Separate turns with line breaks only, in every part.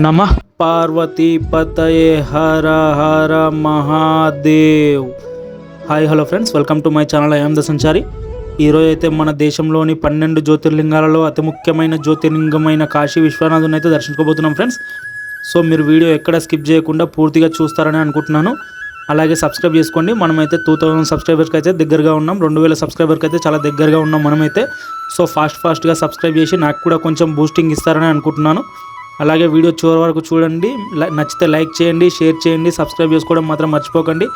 నమః పార్వతీపతయే Hara Hara Mahadev. Hi hello friends, welcome to my channel. I am the Sanchari. ఈరోజు అయితే మన దేశంలోని 12 జ్యోతిర్లింగాలలో అతి ముఖ్యమైన జ్యోతిర్లింగమైన కాశీ విశ్వనాథుని అయితే దర్శించుకోబోతున్నాం ఫ్రెండ్స్. సో మీరు వీడియో ఎక్కడ స్కిప్ చేయకుండా పూర్తిగా చూస్తారని అనుకుంటున్నాను. అలాగే సబ్స్క్రైబ్ చేసుకోండి. మనమైతే 2000 సబ్స్క్రైబర్స్కి అయితే దగ్గరగా ఉన్నాం. 2000 సబ్స్క్రైబర్కి అయితే చాలా దగ్గరగా ఉన్నాం మనమైతే. సో ఫాస్ట్గా సబ్స్క్రైబ్ చేసి నాకు కూడా కొంచెం బూస్టింగ్ ఇస్తారని అనుకుంటున్నాను. అలాగే వీడియో చివరి వరకు చూడండి. నచ్చితే లైక్ చేయండి, షేర్ చేయండి, సబ్స్క్రైబ్ చేసుకోవడం మాత్రం మర్చిపోకండి.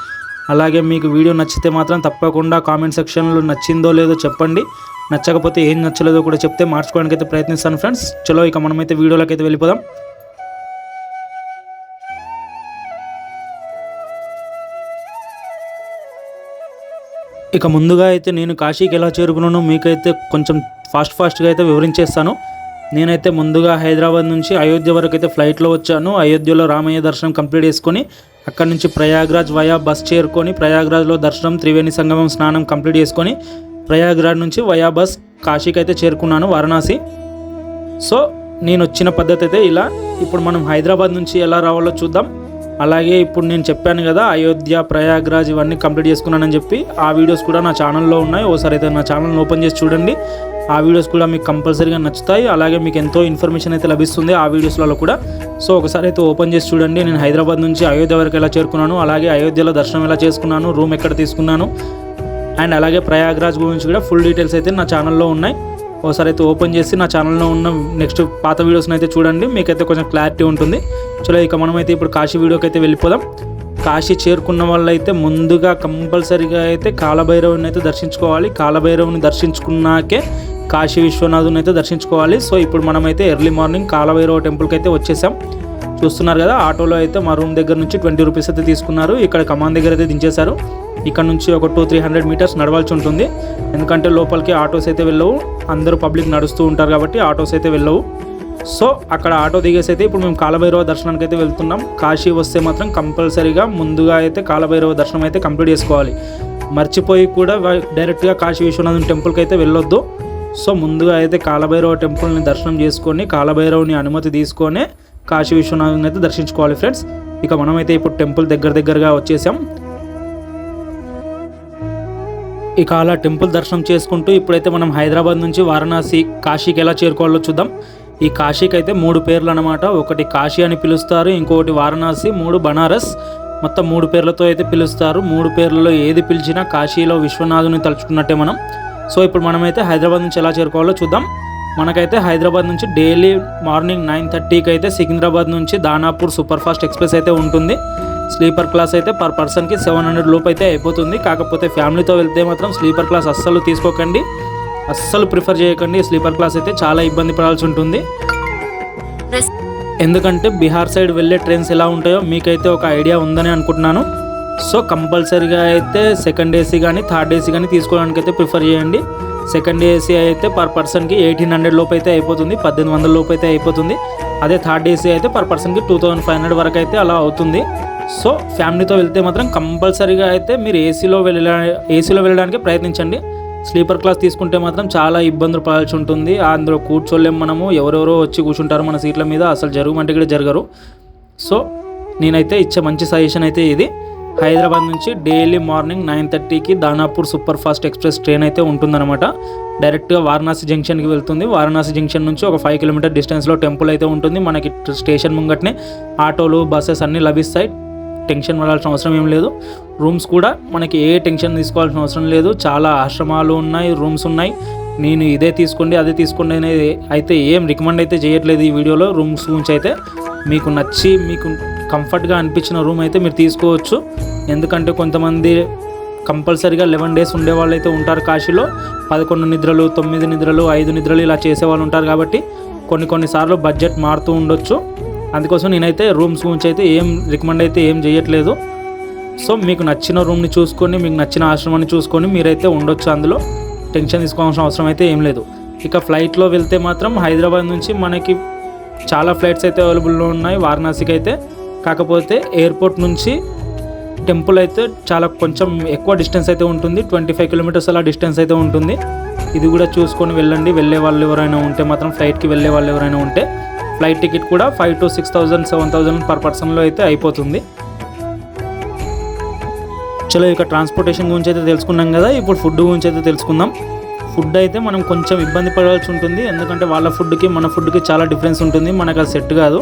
అలాగే మీకు వీడియో నచ్చితే మాత్రం తప్పకుండా కామెంట్ సెక్షన్లో నచ్చిందో లేదో చెప్పండి. నచ్చకపోతే ఏం నచ్చలేదో కూడా చెప్తే మార్చుకోవడానికి అయితే ప్రయత్నిస్తాను ఫ్రెండ్స్. చలో ఇక మనమైతే వీడియోలోకి అయితే వెళ్ళిపోదాం. ఇక ముందుగా అయితే నేను కాశీకి ఎలా చేరుకున్నానో మీకైతే కొంచెం ఫాస్ట్గా అయితే వివరించేస్తాను. నేనైతే ముందుగా హైదరాబాద్ నుంచి అయోధ్య వరకు అయితే ఫ్లైట్లో వచ్చాను. అయోధ్యలో రామయ్య దర్శనం కంప్లీట్ చేసుకొని అక్కడి నుంచి ప్రయాగ్రాజ్ వయా బస్ చేరుకొని ప్రయాగ్రాజ్లో దర్శనం, త్రివేణి సంగమం స్నానం కంప్లీట్ చేసుకొని ప్రయాగ్రాజ్ నుంచి వయా బస్ కాశీకి అయితే చేరుకున్నాను, వారణాసి. సో నేను వచ్చిన పద్ధతి అయితే ఇలా. ఇప్పుడు మనం హైదరాబాద్ నుంచి ఎలా రావాలో చూద్దాం. అలాగే ఇప్పుడు నేను చెప్పాను కదా అయోధ్య, ప్రయాగ్రాజ్ ఇవన్నీ కంప్లీట్ చేసుకున్నానని చెప్పి, ఆ వీడియోస్ కూడా నా ఛానల్లో ఉన్నాయి. ఓసారి అయితే నా ఛానల్ని ఓపెన్ చేసి చూడండి. ఆ వీడియోస్ కూడా మీకు కంపల్సరీగా నచ్చుతాయి. అలాగే మీకు ఎంతో ఇన్ఫర్మేషన్ అయితే లభిస్తుంది ఆ వీడియోస్లలో కూడా. సో ఒకసారి అయితే ఓపెన్ చేసి చూడండి. నేను హైదరాబాద్ నుంచి అయోధ్య వరకు ఎలా చేరుకున్నాను, అలాగే అయోధ్యలో దర్శనం ఎలా చేసుకున్నాను, రూమ్ ఎక్కడ తీసుకున్నాను, అండ్ అలాగే ప్రయాగ్రాజ్ గురించి కూడా ఫుల్ డీటెయిల్స్ అయితే నా ఛానల్లో ఉన్నాయి. ఒకసారి అయితే ఓపెన్ చేసి నా ఛానల్లో ఉన్న నెక్స్ట్ పాత వీడియోస్ని అయితే చూడండి, మీకైతే కొంచెం క్లారిటీ ఉంటుంది. చలో ఇక మనమైతే ఇప్పుడు కాశీ వీడియోకి అయితే వెళ్ళిపోదాం. కాశీ చేరుకున్న వాళ్ళైతే ముందుగా కంపల్సరీగా అయితే కాలభైరవుని అయితే దర్శించుకోవాలి. కాలభైరవుని దర్శించుకున్నాకే కాశీ విశ్వనాథుని అయితే దర్శించుకోవాలి. సో ఇప్పుడు మనమైతే ఎర్లీ మార్నింగ్ కాలభైరవ టెంపుల్కి అయితే వచ్చేసాం. చూస్తున్నారు కదా, ఆటోలో అయితే మా రూమ్ దగ్గర నుంచి 20 రూపీస్ అయితే తీసుకున్నారు. ఇక్కడ కమాన్ దగ్గర అయితే దించేశారు. ఇక్కడ నుంచి ఒక 200-300 మీటర్స్ నడవాల్సి ఉంటుంది. ఎందుకంటే లోపలికి ఆటోస్ అయితే వెళ్ళవు, అందరూ పబ్లిక్ నడుస్తూ ఉంటారు కాబట్టి ఆటోస్ అయితే వెళ్ళవు. సో అక్కడ ఆటో దిగేసి అయితే ఇప్పుడు మేము కాలభైరవ దర్శనానికి అయితే వెళ్తున్నాం. కాశీ వస్తే మాత్రం కంపల్సరీగా ముందుగా అయితే కాలభైరవ దర్శనం అయితే కంప్లీట్ చేసుకోవాలి. మర్చిపోయి కూడా డైరెక్ట్గా కాశీ విశ్వనాథుని టెంపుల్కి అయితే వెళ్ళొద్దు. సో ముందుగా అయితే కాలభైరవ టెంపుల్ని దర్శనం చేసుకొని కాలభైరవుని అనుమతి తీసుకొని కాశీ విశ్వనాథుని అయితే దర్శించుకోవాలి ఫ్రెండ్స్. ఇక మనమైతే ఇప్పుడు టెంపుల్ దగ్గరగా వచ్చేసాం. ఇక అలా టెంపుల్ దర్శనం చేసుకుంటూ ఇప్పుడైతే మనం హైదరాబాద్ నుంచి వారణాసి కాశీకి ఎలా చేరుకోవాలో చూద్దాం. ఈ కాశీకి అయితే 3 పేర్లు అన్నమాట. ఒకటి కాశీ అని పిలుస్తారు, ఇంకొకటి వారణాసి, 3 బనారస్. మొత్తం 3 పేర్లతో అయితే పిలుస్తారు. 3 పేర్లలో ఏది పిలిచినా కాశీలో విశ్వనాథుని తలుచుకున్నట్టే మనం. సో ఇప్పుడు మనమైతే హైదరాబాద్ నుంచి ఎలా చేరుకోవాలో చూద్దాం. మనకైతే హైదరాబాద్ నుంచి డైలీ మార్నింగ్ 9:30కి అయితే సికింద్రాబాద్ నుంచి దానాపూర్ సూపర్ ఫాస్ట్ ఎక్స్ప్రెస్ అయితే ఉంటుంది. స్లీపర్ క్లాస్ అయితే పర్ పర్సన్కి 700 లోపు అయితే అయిపోతుంది. కాకపోతే ఫ్యామిలీతో వెళ్తే మాత్రం స్లీపర్ క్లాస్ అస్సలు తీసుకోకండి, అస్సలు ప్రిఫర్ చేయకండి. స్లీపర్ క్లాస్ అయితే చాలా ఇబ్బంది పడాల్సి ఉంటుంది. ఎందుకంటే బీహార్ సైడ్ వెళ్ళే ట్రైన్స్ ఎలా ఉంటాయో మీకైతే ఒక ఐడియా ఉందని అనుకుంటున్నాను. సో కంపల్సరీగా అయితే సెకండ్ ఏసీ కానీ థర్డ్ ఏసీ కానీ తీసుకోవడానికి అయితే ప్రిఫర్ చేయండి. సెకండ్ ఏసీ అయితే పర్ పర్సన్కి 1800 లోపు అయితే అయిపోతుంది, 1800 లోపు అయితే అయిపోతుంది. అదే థర్డ్ ఏసీ అయితే పర్ పర్సన్కి 2500 వరకు అయితే అలా అవుతుంది. సో ఫ్యామిలీతో వెళ్తే మాత్రం కంపల్సరీగా అయితే మీరు ఏసీలో వెళ్ళడానికి ప్రయత్నించండి. స్లీపర్ క్లాస్ తీసుకుంటే మాత్రం చాలా ఇబ్బందులు పడాల్సి ఉంటుంది. అందులో కూర్చోలేము మనము, ఎవరెవరో వచ్చి కూర్చుంటారు మన సీట్ల మీద, అసలు జరగమంటే కూడా జరగరు. సో నేనైతే ఇచ్చే మంచి సజెషన్ అయితే ఇది. హైదరాబాద్ నుంచి డైలీ మార్నింగ్ 9:30కి Danapur super fast express train అయితే ఉంటుందన్నమాట. డైరెక్ట్గా వారణాసి జంక్షన్కి వెళ్తుంది. వారణాసి జంక్షన్ నుంచి ఒక 5 కిలోమీటర్ డిస్టెన్స్లో టెంపుల్ అయితే ఉంటుంది. మనకి స్టేషన్ ముంగట్నే ఆటోలు, బస్సెస్ అన్నీ లభిస్తాయి. టెన్షన్ పడాల్సిన అవసరం ఏం లేదు. రూమ్స్ కూడా మనకి ఏ టెన్షన్ తీసుకోవాల్సిన అవసరం లేదు. చాలా ఆశ్రమాలు ఉన్నాయి, రూమ్స్ ఉన్నాయి. నేను ఇదే తీసుకోండి అదే తీసుకోండి అనేది అయితే ఏం రికమెండ్ అయితే చేయట్లేదు ఈ వీడియోలో. రూమ్స్ గురించి అయితే మీకు నచ్చి మీకు కంఫర్ట్గా అనిపించిన రూమ్ అయితే మీరు తీసుకోవచ్చు. ఎందుకంటే కొంతమంది కంపల్సరీగా 11 డేస్ ఉండేవాళ్ళు అయితే ఉంటారు కాశీలో. 11 నిద్రలు, 9 నిద్రలు, 5 నిద్రలు ఇలా చేసేవాళ్ళు ఉంటారు కాబట్టి కొన్నిసార్లు బడ్జెట్ మారుతూ ఉండొచ్చు. అందుకోసం నేనైతే రూమ్స్ గురించి అయితే ఏం రికమెండ్ అయితే ఏం చేయట్లేదు. సో మీకు నచ్చిన రూమ్ని చూసుకొని, మీకు నచ్చిన ఆశ్రమాన్ని చూసుకొని మీరైతే ఉండొచ్చు. అందులో టెన్షన్ తీసుకోవాల్సిన అవసరం అయితే ఏం లేదు. ఇక ఫ్లైట్లో వెళ్తే మాత్రం హైదరాబాద్ నుంచి మనకి చాలా ఫ్లైట్స్ అయితే అవైలబుల్లో ఉన్నాయి వారణాసికి అయితే. కాకపోతే ఎయిర్పోర్ట్ నుంచి టెంపుల్ అయితే చాలా కొంచెం ఎక్కువ డిస్టెన్స్ అయితే ఉంటుంది, 25 కిలోమీటర్స్ అలా డిస్టెన్స్ అయితే ఉంటుంది. ఇది కూడా చూసుకొని వెళ్ళండి. వెళ్ళే వాళ్ళు ఎవరైనా ఉంటే మాత్రం, ఫ్లైట్కి వెళ్ళే వాళ్ళు ఎవరైనా ఉంటే ఫ్లైట్ టికెట్ కూడా 5,000 to 6,000 7,000 పర్ పర్సన్లో అయితే అయిపోతుంది. చలో ఇక ట్రాన్స్పోర్టేషన్ గురించి అయితే తెలుసుకున్నాం కదా, ఇప్పుడు ఫుడ్ గురించి అయితే తెలుసుకుందాం. ఫుడ్ అయితే మనం కొంచెం ఇబ్బంది పడాల్సి ఉంటుంది, ఎందుకంటే వాళ్ళ ఫుడ్కి మన ఫుడ్కి చాలా డిఫరెన్స్ ఉంటుంది, మనకు అది సెట్ కాదు.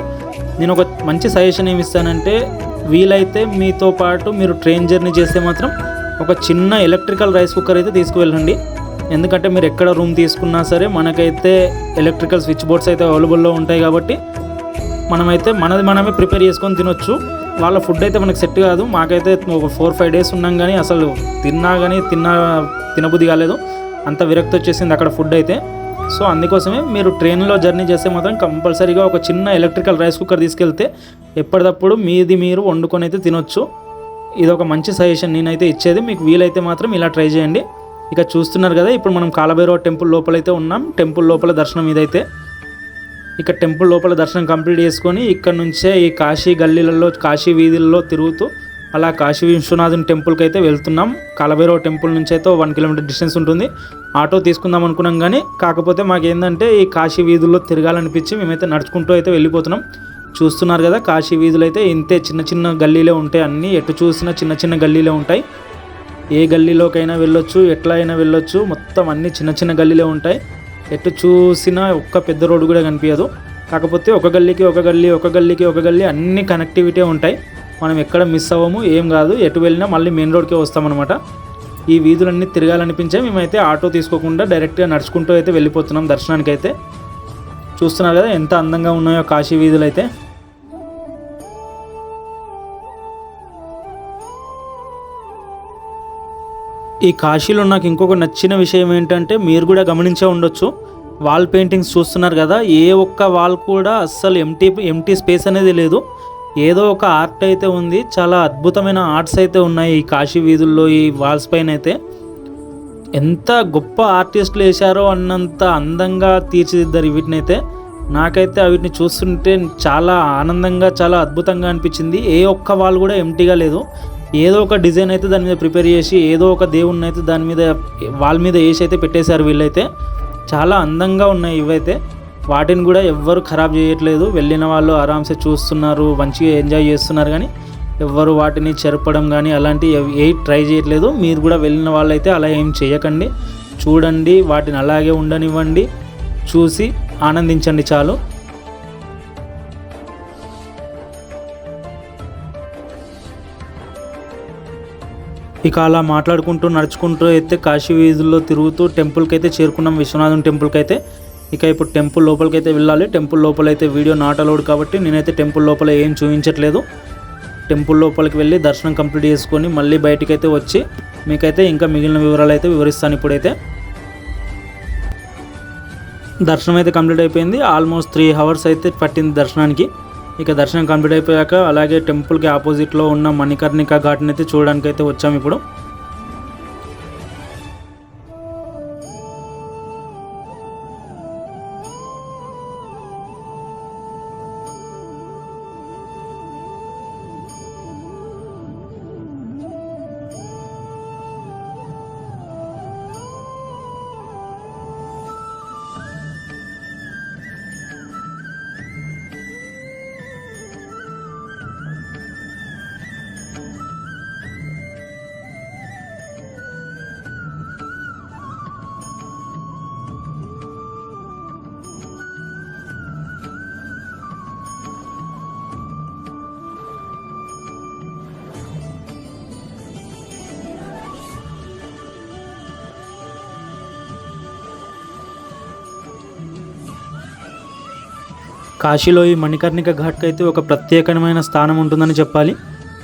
నేను ఒక మంచి సజెషన్ ఏమి ఇస్తానంటే, వీలైతే మీతో పాటు మీరు ట్రైన్ జర్నీ చేస్తే మాత్రం ఒక చిన్న ఎలక్ట్రికల్ రైస్ కుక్కర్ అయితే తీసుకువెళ్ళండి. ఎందుకంటే మీరు ఎక్కడ రూమ్ తీసుకున్నా సరే మనకైతే ఎలక్ట్రికల్ స్విచ్ బోర్డ్స్ అయితే అవైలబుల్లో ఉంటాయి కాబట్టి మనమైతే మనమే ప్రిపేర్ చేసుకొని తినొచ్చు. వాళ్ళ ఫుడ్ అయితే మనకు సెట్ కాదు. మాకైతే ఒక 4-5 days ఉన్నాం కానీ అసలు తినబుద్ధి కాలేదు, అంత విరక్తి వచ్చేసింది అక్కడ ఫుడ్ అయితే. సో అందుకోసమే మీరు ట్రైన్లో జర్నీ చేస్తే మాత్రం కంపల్సరీగా ఒక చిన్న ఎలక్ట్రికల్ రైస్ కుక్కర్ తీసుకెళ్తే ఎప్పటికప్పుడు మీరు వండుకొని అయితే తినొచ్చు. ఇది ఒక మంచి సజెషన్ నేనైతే ఇచ్చేది. మీకు వీలైతే మాత్రం ఇలా ట్రై చేయండి. ఇక చూస్తున్నారు కదా, ఇప్పుడు మనం కాలభైరవ టెంపుల్ లోపలైతే ఉన్నాం. టెంపుల్ లోపల దర్శనం ఇదైతే. ఇక టెంపుల్ లోపల దర్శనం కంప్లీట్ చేసుకొని ఇక్కడ నుంచే ఈ కాశీ గల్లీలలో కాశీ వీధుల్లో తిరుగుతూ అలా కాశీ విశ్వనాథుని టెంపుల్కి అయితే వెళ్తున్నాం. కాలభైరవ టెంపుల్ నుంచి అయితే 1 kilometer డిస్టెన్స్ ఉంటుంది. ఆటో తీసుకుందాం అనుకున్నాం కానీ కాకపోతే మాకేందంటే ఈ కాశీ వీధుల్లో తిరగాలనిపించి మేమైతే నడుచుకుంటూ అయితే వెళ్ళిపోతున్నాం. చూస్తున్నారు కదా, కాశీ వీధులు అయితే ఇంతే చిన్న చిన్న గల్లీలే ఉంటాయి. అన్నీ ఎటు చూసినా చిన్న చిన్న గల్లీలే ఉంటాయి. ఏ గల్లీలోకైనా వెళ్ళొచ్చు, ఎట్లా అయినా వెళ్ళొచ్చు. మొత్తం అన్నీ చిన్న చిన్న గల్లీలే ఉంటాయి. ఎటు చూసినా ఒక్క పెద్ద రోడ్డు కూడా కనిపించదు. కాకపోతే ఒక గల్లీకి ఒక గల్లీ అన్ని కనెక్టివిటీ ఉంటాయి. మనం ఎక్కడ మిస్ అవ్వము, ఏం కాదు. ఎటు వెళ్ళినా మళ్ళీ మెయిన్ రోడ్కే వస్తామన్నమాట. ఈ వీధులన్నీ తిరగాలనిపించే మేమైతే ఆటో తీసుకోకుండా డైరెక్ట్గా నడుచుకుంటూ అయితే వెళ్ళిపోతున్నాం దర్శనానికి అయితే. చూస్తున్నారు కదా ఎంత అందంగా ఉన్నాయో కాశీ వీధులు అయితే. ఈ కాశీలో నాకు ఇంకొక నచ్చిన విషయం ఏంటంటే, మీరు కూడా గమనించే ఉండొచ్చు, వాల్ పెయింటింగ్స్ చూస్తున్నారు కదా, ఏ ఒక్క వాల్ కూడా అస్సలు ఎంటీ స్పేస్ అనేది లేదు. ఏదో ఒక ఆర్ట్ అయితే ఉంది. చాలా అద్భుతమైన ఆర్ట్స్ అయితే ఉన్నాయి ఈ కాశీ వీధుల్లో. ఈ వాల్స్ పైన అయితే ఎంత గొప్ప ఆర్టిస్టులు వేశారో అన్నంత అందంగా తీర్చిదిద్దారు వీటినైతే. నాకైతే వీటిని చూస్తుంటే చాలా ఆనందంగా చాలా అద్భుతంగా అనిపించింది. ఏ ఒక్క వాల్ కూడా ఎంటీగా లేదు. ఏదో ఒక డిజైన్ అయితే దాని మీద ప్రిపేర్ చేసి ఏదో ఒక దేవుణ్ణి అయితే దాని మీద వాల్ మీద వేసి అయితే పెట్టేశారు వీళ్ళైతే. చాలా అందంగా ఉన్నాయి ఇవైతే. వాటిని కూడా ఎవ్వరు ఖరాబ్ చేయట్లేదు. వెళ్ళిన వాళ్ళు ఆరామ్సే చూస్తున్నారు, మంచిగా ఎంజాయ్ చేస్తున్నారు. కానీ ఎవ్వరు వాటిని చెరపడం కానీ అలాంటివి ట్రై చేయట్లేదు. మీరు కూడా వెళ్ళిన వాళ్ళైతే అలా ఏం చేయకండి. చూడండి, వాటిని అలాగే ఉండనివ్వండి, చూసి ఆనందించండి చాలు. ఇక అలా మాట్లాడుకుంటూ నడుచుకుంటూ అయితే కాశీ వీధుల్లో తిరుగుతూ టెంపుల్కి అయితే చేరుకున్నాం, విశ్వనాథుని టెంపుల్కి అయితే. ఇక ఇప్పుడు టెంపుల్ లోపలికి అయితే వెళ్ళాలి. టెంపుల్ లోపలైతే వీడియో నాట్ అలౌడ్ కాబట్టి నేనైతే టెంపుల్ లోపల ఏం చూపించట్లేదు. టెంపుల్ లోపలికి వెళ్ళి దర్శనం కంప్లీట్ చేసుకొని మళ్ళీ బయటికి అయితే వచ్చి మీకైతే ఇంకా మిగిలిన వివరాలు అయితే వివరిస్తాను. ఇప్పుడైతే దర్శనం అయితే కంప్లీట్ అయిపోయింది. ఆల్మోస్ట్ 3 hours అయితే పట్టింది దర్శనానికి. ఇక దర్శనం కంప్లీట్ అయిపోయాక అలాగే టెంపుల్కి ఆపోజిట్లో ఉన్న మణికర్ణిక ఘాట్ని అయితే చూడడానికి అయితే వచ్చాము ఇప్పుడు. కాశీలో ఈ మణికర్ణిక ఘాట్కి అయితే ఒక ప్రత్యేకమైన స్థానం ఉంటుందని చెప్పాలి.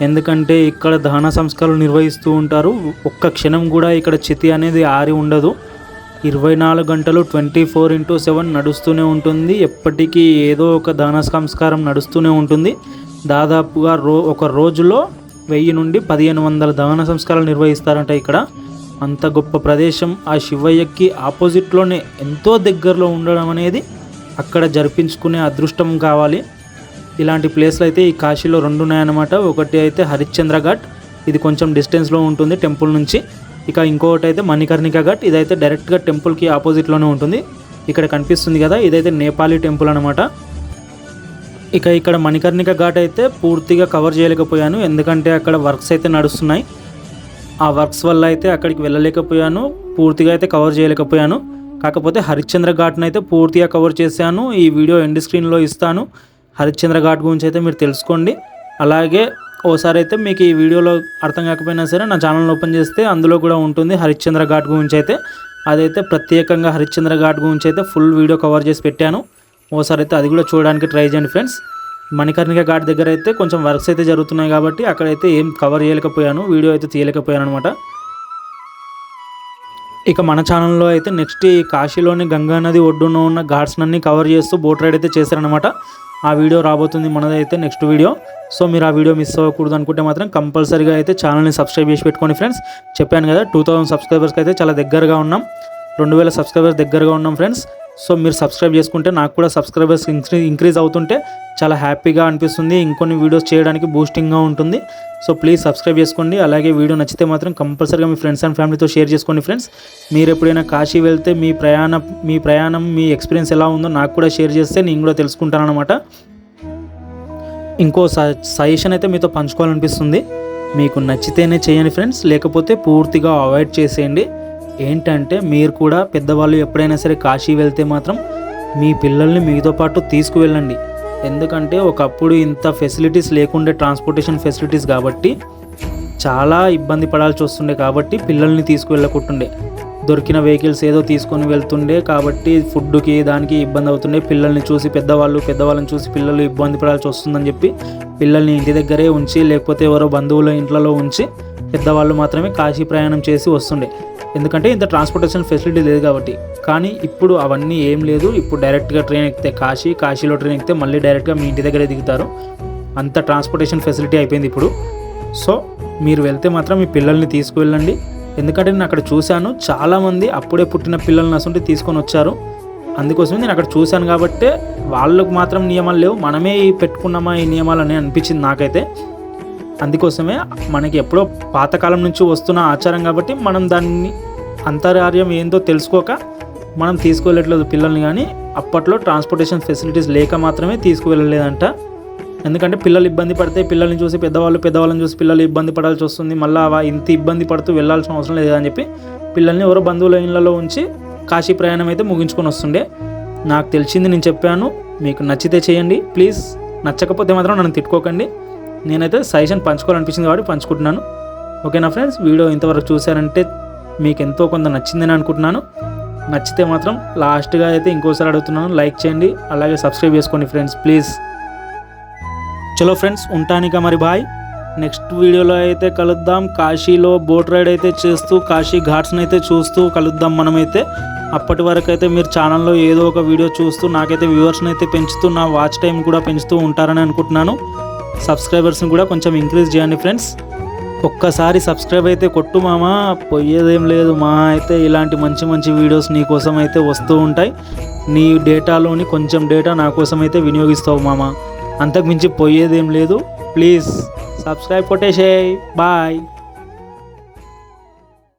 ఎందుకంటే ఇక్కడ దహన సంస్కారాలు నిర్వహిస్తూ ఉంటారు. ఒక్క క్షణం కూడా ఇక్కడ చితి అనేది ఆరి ఉండదు. 24 గంటలు 24/7 నడుస్తూనే ఉంటుంది. ఎప్పటికీ ఏదో ఒక దహన సంస్కారం నడుస్తూనే ఉంటుంది. దాదాపుగా ఒక రోజులో 1000 నుండి 1500 దహన సంస్కారాలు నిర్వహిస్తారంట ఇక్కడ. అంత గొప్ప ప్రదేశం. ఆ శివయ్యకి ఆపోజిట్లోనే ఎంతో దగ్గరలో ఉండడం అనేది అక్కడ జరిపించుకునే అదృష్టం కావాలి. ఇలాంటి ప్లేస్లు అయితే ఈ కాశీలో 2 ఉన్నాయన్నమాట. ఒకటి అయితే హరిశ్చంద్ర ఘాట్, ఇది కొంచెం డిస్టెన్స్లో ఉంటుంది టెంపుల్ నుంచి. ఇక ఇంకొకటి అయితే మణికర్ణిక ఘాట్, ఇదైతే డైరెక్ట్గా టెంపుల్కి ఆపోజిట్లోనే ఉంటుంది. ఇక్కడ కనిపిస్తుంది కదా, ఇదైతే నేపాలీ టెంపుల్ అనమాట. ఇక ఇక్కడ మణికర్ణిక ఘాట్ అయితే పూర్తిగా కవర్ చేయలేకపోయాను, ఎందుకంటే అక్కడ వర్క్స్ అయితే నడుస్తున్నాయి. ఆ వర్క్స్ వల్ల అయితే అక్కడికి వెళ్ళలేకపోయాను, పూర్తిగా అయితే కవర్ చేయలేకపోయాను. కాకపోతే హరిశ్చంద్ర ఘాట్ని అయితే పూర్తిగా కవర్ చేశాను. ఈ వీడియో ఎండ్ స్క్రీన్లో ఇస్తాను. హరిశ్చంద్ర ఘాట్ గురించి అయితే మీరు తెలుసుకోండి. అలాగే ఓసారి అయితే మీకు ఈ వీడియోలో అర్థం కాకపోయినా సరే నా ఛానల్ ఓపెన్ చేస్తే అందులో కూడా ఉంటుంది హరిశ్చంద్ర ఘాట్ గురించి అయితే. అదైతే ప్రత్యేకంగా హరిశ్చంద్ర ఘాట్ గురించి అయితే ఫుల్ వీడియో కవర్ చేసి పెట్టాను. ఓసారి అయితే అది కూడా చూడడానికి ట్రై చేయండి ఫ్రెండ్స్. మణికర్ణిక ఘాట్ దగ్గర అయితే కొంచెం వర్క్స్ అయితే జరుగుతున్నాయి కాబట్టి అక్కడైతే ఏం కవర్ చేయలేకపోయాను, వీడియో అయితే తీయలేకపోయాను అనమాట. ఇక మన ఛానల్లో అయితే నెక్స్ట్ ఈ కాశీలోని గంగా నది ఒడ్డున ఉన్న ఘాట్స్ అన్ని కవర్ చేస్తూ బోట్ రైడ్ అయితే చేశారనమాట. ఆ వీడియో రాబోతుంది మనదైతే నెక్స్ట్ వీడియో. సో మీరు ఆ వీడియో మిస్ అవ్వకూడదు అనుకుంటే మాత్రం కంపల్సరీగా అయితే ఛానల్ని సబ్స్క్రైబ్ చేసి పెట్టుకోండి ఫ్రెండ్స్. చెప్పాను కదా 2000 సబ్స్క్రైబర్స్కి అయితే చాలా దగ్గరగా ఉన్నాం, 2000 సబ్స్క్రైబర్స్ దగ్గరగా ఉన్నాం ఫ్రెండ్స్. సో మీరు సబ్స్క్రైబ్ చేసుకుంటే నాకు కూడా సబ్స్క్రైబర్స్ ఇంక్రీజ్ అవుతుంటే చాలా హ్యాపీగా అనిపిస్తుంది, ఇంకొన్ని వీడియోస్ చేయడానికి బూస్టింగ్గా ఉంటుంది. సో ప్లీజ్ సబ్స్క్రైబ్ చేసుకోండి. అలాగే వీడియో నచ్చితే మాత్రం కంపల్సరీగా మీ ఫ్రెండ్స్ అండ్ ఫ్యామిలీతో షేర్ చేసుకోండి ఫ్రెండ్స్. మీరు ఎప్పుడైనా కాశీ వెళ్తే మీ ప్రయాణం మీ ఎక్స్పీరియన్స్ ఎలా ఉందో నాకు కూడా షేర్ చేస్తే నేను కూడా తెలుసుకుంటాను అనమాట. ఇంకో సజెషన్ అయితే మీతో పంచుకోవాలనిపిస్తుంది. మీకు నచ్చితేనే చేయండి ఫ్రెండ్స్, లేకపోతే పూర్తిగా అవాయిడ్ చేసేయండి. ఏంటంటే మీరు కూడా పెద్దవాళ్ళు ఎప్పుడైనా సరే కాశీ వెళ్తే మాత్రం మీ పిల్లల్ని మీతో పాటు తీసుకువెళ్ళండి. ఎందుకంటే ఒకప్పుడు ఇంత ఫెసిలిటీస్ లేకుండే, ట్రాన్స్పోర్టేషన్ ఫెసిలిటీస్ కాబట్టి చాలా ఇబ్బంది పడాల్సి వస్తుండే, కాబట్టి పిల్లల్ని తీసుకువెళ్ళకుంటుండే. దొరికిన వెహికల్స్ ఏదో తీసుకొని వెళ్తుండే కాబట్టి ఫుడ్కి దానికి ఇబ్బంది అవుతుండే. పిల్లల్ని చూసి పెద్దవాళ్ళని చూసి పిల్లలు ఇబ్బంది పడాల్సి వస్తుందని చెప్పి పిల్లల్ని ఇంటి దగ్గరే ఉంచి, లేకపోతే ఎవరో బంధువుల ఇంట్లో ఉంచి పెద్దవాళ్ళు మాత్రమే కాశీ ప్రయాణం చేసి వస్తుండే, ఎందుకంటే ఇంత ట్రాన్స్పోర్టేషన్ ఫెసిలిటీ లేదు కాబట్టి. కానీ ఇప్పుడు అవన్నీ ఏం లేదు. ఇప్పుడు డైరెక్ట్గా ట్రైన్ ఎక్కితే కాశీలో ట్రైన్ ఎక్కితే మళ్ళీ డైరెక్ట్గా మీ ఇంటి దగ్గరే దిగుతారు. అంత ట్రాన్స్పోర్టేషన్ ఫెసిలిటీ అయిపోయింది ఇప్పుడు. సో మీరు వెళ్తే మాత్రం మీ పిల్లల్ని తీసుకువెళ్ళండి. ఎందుకంటే నేను అక్కడ చూశాను, చాలామంది అప్పుడే పుట్టిన పిల్లల్ని అసలు తీసుకొని వచ్చారు. అందుకోసమే నేను అక్కడ చూశాను కాబట్టి వాళ్ళకు మాత్రం నియమాలు లేవు, మనమే పెట్టుకున్నామా ఈ నియమాలు అని అనిపించింది నాకైతే. అందుకోసమే మనకి ఎప్పుడో పాతకాలం నుంచి వస్తున్న ఆచారం కాబట్టి మనం దాన్ని అంతర్యార్యం ఏందో తెలుసుకోక మనం తీసుకువెళ్ళట్లేదు పిల్లల్ని. కానీ అప్పట్లో ట్రాన్స్పోర్టేషన్ ఫెసిలిటీస్ లేక మాత్రమే తీసుకువెళ్ళలేదంట. ఎందుకంటే పిల్లలు ఇబ్బంది పడితే పిల్లల్ని చూసి పెద్దవాళ్ళని చూసి పిల్లలు ఇబ్బంది పడాల్సి వస్తుంది, మళ్ళీ ఇంత ఇబ్బంది పడుతూ వెళ్ళాల్సిన అవసరం లేదని చెప్పి పిల్లల్ని ఎవరో బంధువుల ఇళ్ళలో ఉంచి కాశీ ప్రయాణం అయితే ముగించుకొని వస్తుండే. నాకు తెలిసింది నేను చెప్పాను, మీకు నచ్చితే చేయండి ప్లీజ్, నచ్చకపోతే మాత్రం నన్ను తిట్టుకోకండి. నేనైతే సజెషన్ పంచుకోవాలనిపించింది కాబట్టి పంచుకుంటున్నాను. ఓకేనా ఫ్రెండ్స్, వీడియో ఇంతవరకు చూసారంటే మీకు ఎంతో కొంత నచ్చిందని అనుకుంటున్నాను. నచ్చితే మాత్రం లాస్ట్గా అయితే ఇంకోసారి అడుగుతున్నాను, లైక్ చేయండి, అలాగే సబ్స్క్రైబ్ చేసుకోండి ఫ్రెండ్స్ ప్లీజ్. చలో ఫ్రెండ్స్, ఉంటానిక మరి బాయ్. నెక్స్ట్ వీడియోలో అయితే కలుద్దాం. కాశీలో బోట్ రైడ్ అయితే చేస్తూ కాశీ ఘాట్స్ని అయితే చూస్తూ కలుద్దాం మనమైతే. అప్పటి వరకు అయితే మీరు ఛానల్లో ఏదో ఒక వీడియో చూస్తూ నాకైతే వ్యూవర్స్ని అయితే పెంచుతూ నా వాచ్ టైం కూడా పెంచుతూ ఉంటారని అనుకుంటున్నాను. సబ్స్క్రైబర్స్ని కూడా కొంచెం ఇంక్రీజ్ చేయండి ఫ్రెండ్స్. ఒక్కసారి సబ్స్క్రైబ్ అయితే కొట్టు మామా, పోయేదేం లేదు. మా అయితే ఇలాంటి మంచి మంచి వీడియోస్ నీ కోసం అయితే వస్తూ ఉంటాయి. నీ డేటాలోని కొంచెం డేటా నా కోసం అయితే వినియోగిస్తావు మామా, అంతకుమించి పోయేదేం లేదు. ప్లీజ్ సబ్స్క్రైబ్ కొట్టేసేయ్. బాయ్.